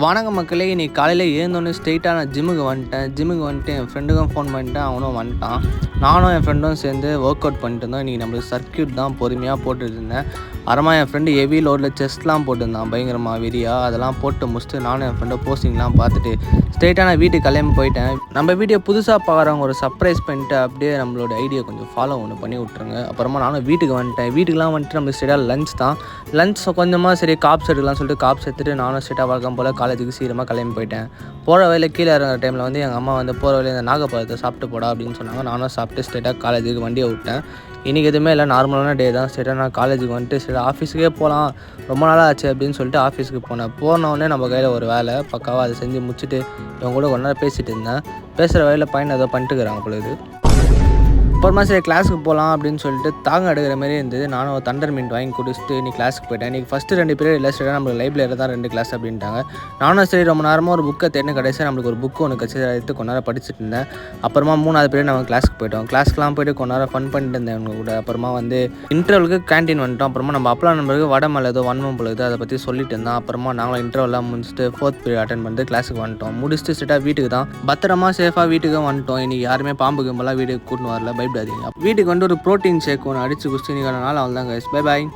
வணக்கம் மக்களே. இன்னைக்கு காலையில் எழுந்தோடனே ஸ்ட்ரெயிட்டாக நான் ஜிம்முக்கு வந்துட்டு என் ஃப்ரெண்டுக்கும் ஃபோன் பண்ணிட்டேன். அவனும் வந்துட்டான். நானும் என் ஃப்ரெண்டும் சேர்ந்து ஒர்க் அவுட் பண்ணிட்டு இருந்தோம். இன்றைக்கி நம்மளுக்கு சர்க்யூட் தான் பொறுமையாக போட்டுட்டு இருந்தேன். அப்புறமா என் ஃப்ரெண்டு ஹெவி லோடில் செஸ்ட்லாம் போட்டுருந்தான் பயங்கரமாக வெறியாக. அதெல்லாம் போட்டு முடிச்சுட்டு நானும் என் ஃப்ரெண்டை போஸ்டிங்லாம் பார்த்துட்டு ஸ்ட்ரெயிட்டாக நான் வீட்டுக்கு கிளம்பி போயிட்டேன். நம்ம வீடியோ புதுசாக பார்க்குறவங்க ஒரு சர்ப்ரைஸ் பண்ணிட்டு அப்படியே நம்மளோட ஐடியா கொஞ்சம் ஃபாலோ பண்ணி விட்ருங்க. அப்புறமா நானும் வீட்டுக்கு வந்துட்டேன். வீட்டுக்குலாம் வந்துட்டு நம்ம ஸ்ட்ரெயிட்டாக லஞ்ச் தான். லஞ்ச் கொஞ்சமாக சரி காப்ஸ் எடுக்கலாம் சொல்லிட்டு காப்ஸ் எடுத்துகிட்டு நானும் ஸ்ட்ரெயிட்டாக வழக்கம் போல் காலேஜுக்கு சீக்கிரமாக கிளம்பி போயிட்டேன். போகிற வழியில் கீழே இறங்குற டைமில் வந்து எங்கள் அம்மா வந்து போகிற வழியில் இந்த நாகப்பழத்தை சாப்பிட்டு போடா அப்படின்னு சொன்னாங்க. நானும் சாப்பிட்டு ஸ்ட்ரெயிட்டாக காலேஜுக்கு வண்டியை விட்டேன். இன்றைக்கி எதுவுமே இல்லை, நார்மலான டே தான். ஸ்ட்ரெயிட்டாக நான் காலேஜுக்கு வந்துட்டு சரி ஆஃபீஸுக்கே போகலாம், ரொம்ப நாளாக ஆச்சு அப்படின்னு சொல்லிட்டு ஆஃபீஸுக்கு போனேன். போனோடனே நம்ம கையில் ஒரு வேலை பக்காவாக அதை செஞ்சு முடிச்சுட்டு இவங்க கூட கொஞ்ச நேரம் பேசிகிட்டு இருந்தேன். பேசுகிற வழியில் பையனை ஏதோ பண்ணிட்டுக்கிறாங்க பொழுது. அப்புறமா சரி கிளாஸுக்கு போகலாம் அப்படின்னு சொல்லிட்டு தாங்க எடுக்கிற மாதிரி இருந்தது. நானும் தண்டர் மீன் வாங்கி குடிச்சிட்டு நீ கிளாஸுக்கு போயிட்டேன். இன்றைக்கி ஃபஸ்ட்டு 2 பீரியட் இல்லை, ஸ்ட்ரெயிட்டாக நம்மளுக்கு லைப்ரரியில் தான் 2 கிளாஸ் அப்படின்ட்டாங்க. நானும் சரி ரொம்ப நேரமாக ஒரு புக்கை தேடின கடைசியாக நம்மளுக்கு ஒரு புக்கு ஒன்று கட்சி எடுத்து கொஞ்ச நேரம் படிச்சுட்டு இருந்தேன். அப்புறமா 3வது பீரியட் நம்ம கிளாஸுக்கு போயிட்டோம். கிளாஸ்க்குலாம் போய்ட்டு கொஞ்ச நேரம் ஃபன் பண்ணிட்டு இருந்தேன் அவங்க கூட. அப்புறமா வந்து இன்டர்வலுக்கு கேன்டீன் வந்துட்டோம். அப்புறமா நம்ம அப்பலாம் நம்பருக்கு வடை மேலே ஏதோ வன்மம் பொழுது அதை பற்றி சொல்லிட்டு இருந்தேன். அப்புறமா நாங்களும் இன்டர்வெல்லாம் முடிச்சுட்டு 4th பீரியட் அட்டன் பண்ணிட்டு கிளாஸுக்கு வந்துட்டோம். முடிச்சுட்டு ஸ்ட்ரெயிட்டாக வீட்டுக்கு தான் பத்திரமா சேஃபாக வீட்டுக்கு வந்துட்டோம். இன்றைக்கி யாருமே பாம்பு கும்பலாம் வீட்டுக்கு கூட்டின்னு வரல, பயப்படாதீங்க. வீட்டுக்கு வந்து ஒரு ப்ரோட்டீன் ஷேக் ஒன்று அடித்து குடிச்சு நீங்க நாள் அவள் தான் கைஸ். Bye bye.